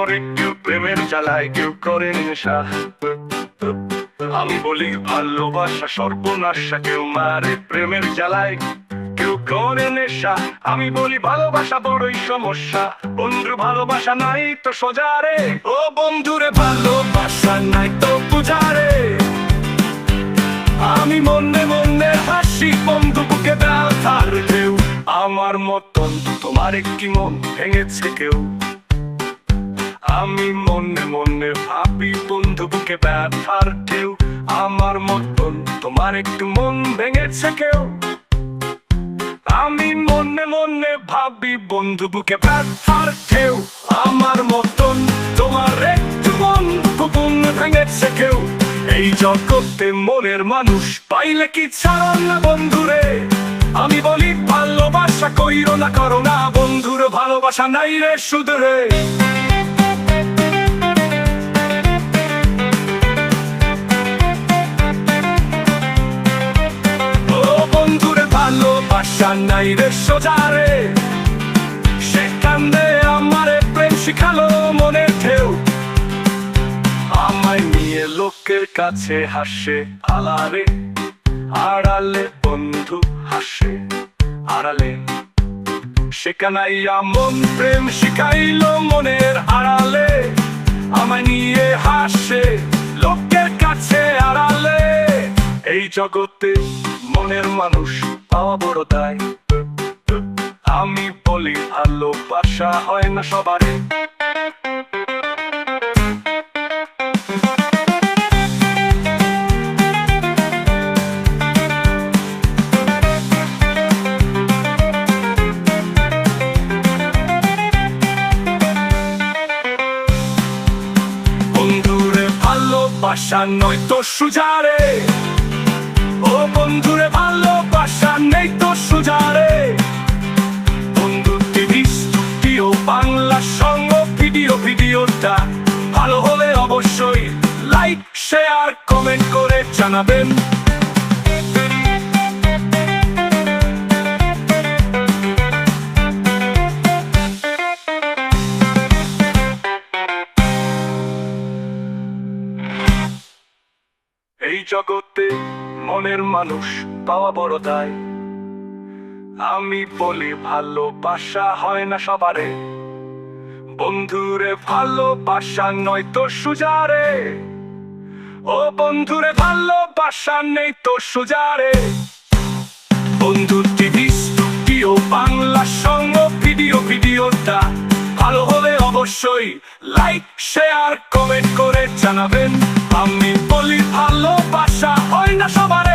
মরে, কেউ প্রেমের জ্বালায়, কেউ করে নেশা। আমি বলি ভালোবাসা সর্বনাশা, কেউ মারে প্রেমের জ্বালায়, কেউ করে নেশা। আমি বলি ভালোবাসা বড়ই সমস্যা, বন্ধু ভালোবাসা নাই তো সোজা রে। ও বন্ধুরে ভালোবাসা নাই তো বুঝা রে। আমি মনে মনে হাসি, বন্ধু বুকে ব্যথার ঢেউ। আমার মতন তোমার কি মন ভেঙেছে কেউ? আমি মনে মনে ভাবি, বন্ধু বুকে ব্যথার ঢেউ। আমার মতন তোমার একটু মন ভেঙেছে কেউ? আমি মনে মনে ভাবি, বন্ধু বুকে ব্যথার ঢেউ। আমার মতন তোমার একটু মন ভেঙেছে কেউ? এই জগতে মনের মানুষ পাইলে কি ছাড়ো না বন্ধুরে। আমি বলি ভালোবাসা কইরো না, করো না বন্ধুরে, ভালোবাসা নাই রে শুধু রে। ও বন্ধুরে ভালোবাসা নাই রে সোজা রে। সেখানে আমারে প্রেম শিখালো মনের ঢেউ। আমায় নিয়ে লোকের কাছে হাসে আলারে, আড়ালে বন্ধু হাসে আড়ালে। সেখানাই মন প্রেম শিখাইলো মনের আড়ালে। আমায় নিয়ে হাসে লোকের কাছে আড়ালে। এই জগতে মনের মানুষ পাওয়া বড় দায়। আমি বলি ভালোবাসা হয় না সবারে। বন্ধুরে ভালোবাসা নয় তো সোজা রে। ও বন্ধুরে ভালোবাসা নেই তো সোজা রে। বন্ধু টিভি স্টুডিও বাংলা সঙ্গ ভিডিওটা ভালো হলে অবশ্যই লাইক শেয়ার কমেন্ট করে জানাবেন। এই জগতে মনের মানুষ পাওয়া বড় দায়। আমি বলি ভালোবাসা হয় না সবারে। বন্ধুরে ভালোবাসা নয় তো সোজা রে। ও বন্ধুরে ভালোবাসা নেই তো সোজা রে। বন্ধু টিভি স্টুডিও বাংলা সঙ্গ ভিডিওটা ভালো হলে অবশ্যই লাইক শেয়ার কমেন্ট করে জানাবেন। আমি বলি ভালোবাসা হয় না সবার।